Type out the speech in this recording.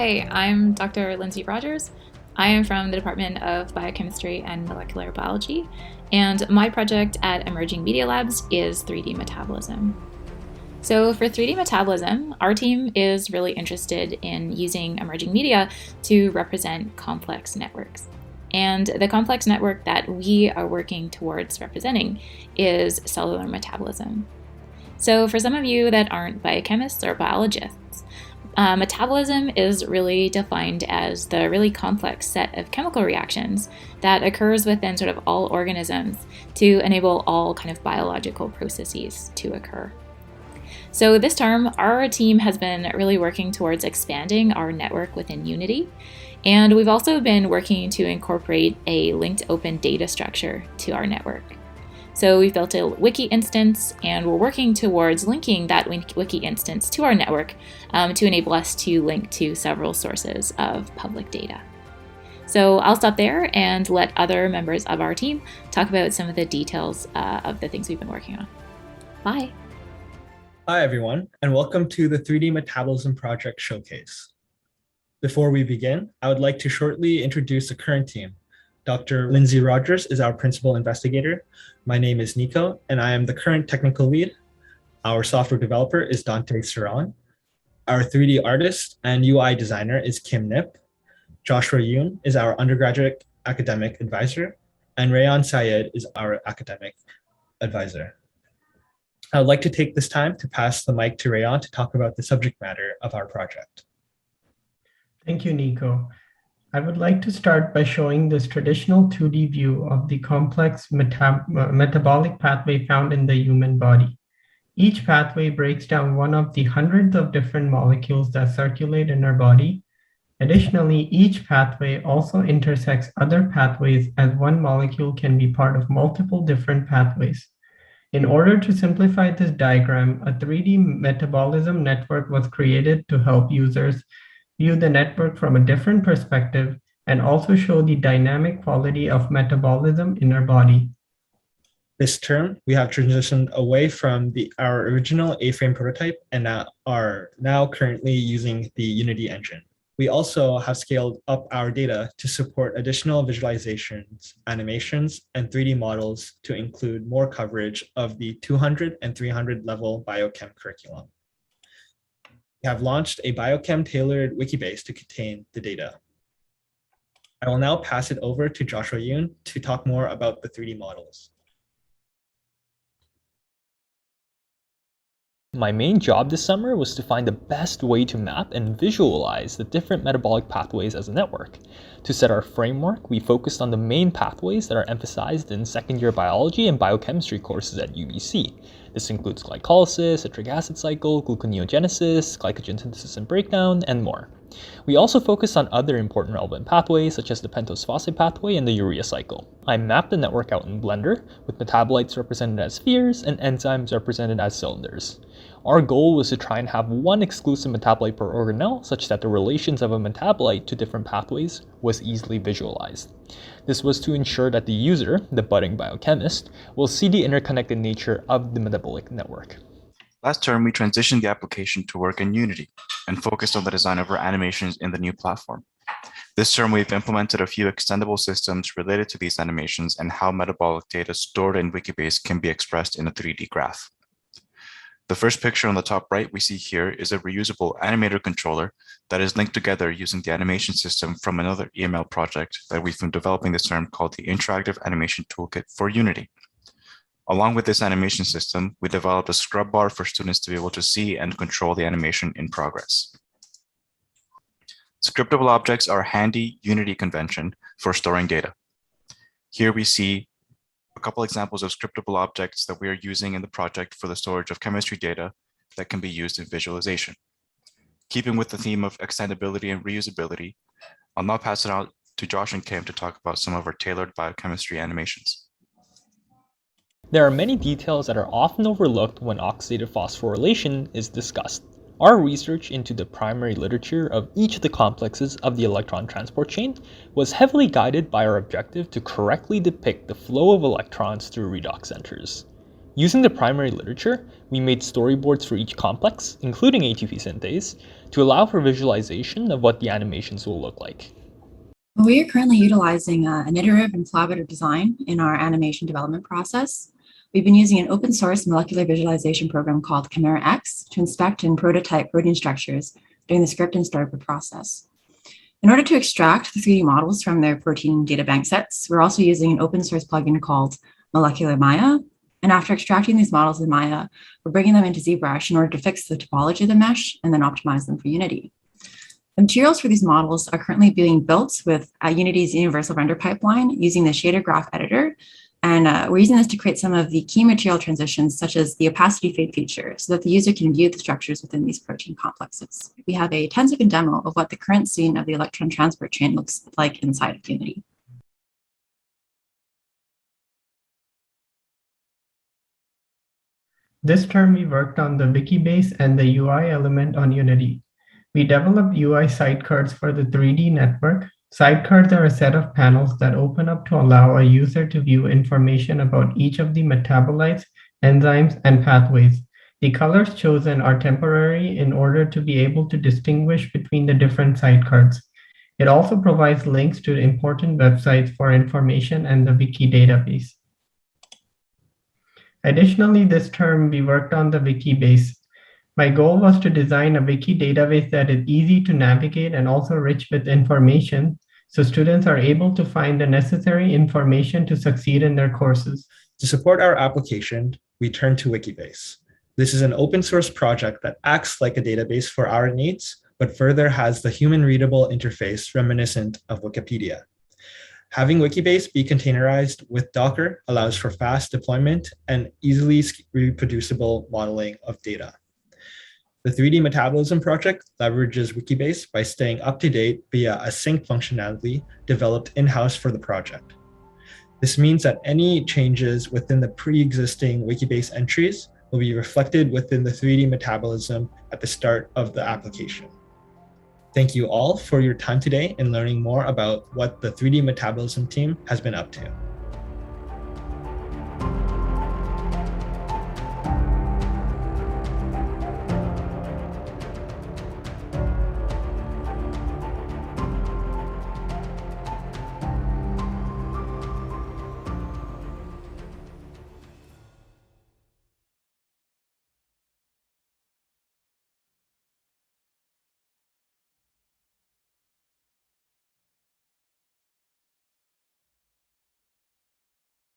Hi, I'm Dr. Lindsay Rogers. I am from the Department of Biochemistry and Molecular Biology, and my project at Emerging Media Labs is 3D metabolism. So for 3D metabolism, our team is really interested in using emerging media to represent complex networks. And the complex network that we are working towards representing is cellular metabolism. So for some of you that aren't biochemists or biologists, metabolism is really defined as the really complex set of chemical reactions that occurs within sort of all organisms to enable all kind of biological processes to occur. So this term, our team has been really working towards expanding our network within Unity, and we've also been working to incorporate a linked open data structure to our network. So we've built a wiki instance, and we're working towards linking that wiki instance to our network to enable us to link to several sources of public data. So I'll stop there and let other members of our team talk about some of the details of the things we've been working on. Bye. Hi, everyone, and welcome to the 3D Metabolism Project Showcase. Before we begin, I would like to shortly introduce the current team. Dr. Lindsay Rogers is our principal investigator. My name is Nico, and I am the current technical lead. Our software developer is Dante Saran. Our 3D artist and UI designer is Kim Nip. Joshua Yoon is our undergraduate academic advisor, and Rayan Syed is our academic advisor. I would like to take this time to pass the mic to Rayan to talk about the subject matter of our project. Thank you, Nico. I would like to start by showing this traditional 2D view of the complex metabolic pathway found in the human body. Each pathway breaks down one of the hundreds of different molecules that circulate in our body. Additionally, each pathway also intersects other pathways, as one molecule can be part of multiple different pathways. In order to simplify this diagram, a 3D metabolism network was created to help users view the network from a different perspective and also show the dynamic quality of metabolism in our body. This term, we have transitioned away from our original A-frame prototype and are now currently using the Unity engine. We also have scaled up our data to support additional visualizations, animations, and 3D models to include more coverage of the 200 and 300 level biochem curriculum. We have launched a biochem-tailored WikiBase to contain the data. I will now pass it over to Joshua Yoon to talk more about the 3D models. My main job this summer was to find the best way to map and visualize the different metabolic pathways as a network. To set our framework, we focused on the main pathways that are emphasized in second-year biology and biochemistry courses at UBC. This includes glycolysis, citric acid cycle, gluconeogenesis, glycogen synthesis and breakdown, and more. We also focused on other important relevant pathways such as the pentose phosphate pathway and the urea cycle. I mapped the network out in Blender, with metabolites represented as spheres and enzymes represented as cylinders. Our goal was to try and have one exclusive metabolite per organelle such that the relations of a metabolite to different pathways was easily visualized. This was to ensure that the user, the budding biochemist, will see the interconnected nature of the metabolic network. Last term, we transitioned the application to work in Unity and focused on the design of our animations in the new platform. This term, we've implemented a few extendable systems related to these animations and how metabolic data stored in WikiBase can be expressed in a 3D graph. The first picture on the top right we see here is a reusable animator controller that is linked together using the animation system from another EML project that we've been developing this term called the Interactive Animation Toolkit for Unity. Along with this animation system, we developed a scrub bar for students to be able to see and control the animation in progress. Scriptable objects are a handy Unity convention for storing data. Here we see a couple examples of scriptable objects that we are using in the project for the storage of chemistry data that can be used in visualization. Keeping with the theme of extendability and reusability, I'll now pass it out to Josh and Kim to talk about some of our tailored biochemistry animations. There are many details that are often overlooked when oxidative phosphorylation is discussed. Our research into the primary literature of each of the complexes of the electron transport chain was heavily guided by our objective to correctly depict the flow of electrons through redox centers. Using the primary literature, we made storyboards for each complex, including ATP synthase, to allow for visualization of what the animations will look like. We are currently utilizing an iterative and collaborative design in our animation development process. We've been using an open source molecular visualization program called Chimera X to inspect and prototype protein structures during the script and storyboard process. In order to extract the 3D models from their protein data bank sets, we're also using an open source plugin called Molecular Maya. And after extracting these models in Maya, we're bringing them into ZBrush in order to fix the topology of the mesh and then optimize them for Unity. The materials for these models are currently being built with Unity's universal render pipeline using the shader graph editor. And we're using this to create some of the key material transitions, such as the opacity fade feature, so that the user can view the structures within these protein complexes. We have a 10-second demo of what the current scene of the electron transport chain looks like inside of Unity. This term, we worked on the WikiBase and the UI element on Unity. We developed UI sidecards for the 3D network. Sidecards are a set of panels that open up to allow a user to view information about each of the metabolites, enzymes, and pathways. The colors chosen are temporary in order to be able to distinguish between the different sidecards. It also provides links to important websites for information and the Wiki Database. Additionally, this term, we worked on the WikiBase. My goal was to design a Wiki database that is easy to navigate and also rich with information, so students are able to find the necessary information to succeed in their courses. To support our application, we turn to WikiBase. This is an open source project that acts like a database for our needs, but further has the human-readable interface reminiscent of Wikipedia. Having WikiBase be containerized with Docker allows for fast deployment and easily reproducible modeling of data. The 3D Metabolism project leverages WikiBase by staying up to date via a sync functionality developed in-house for the project. This means that any changes within the pre-existing WikiBase entries will be reflected within the 3D Metabolism at the start of the application. Thank you all for your time today in learning more about what the 3D Metabolism team has been up to.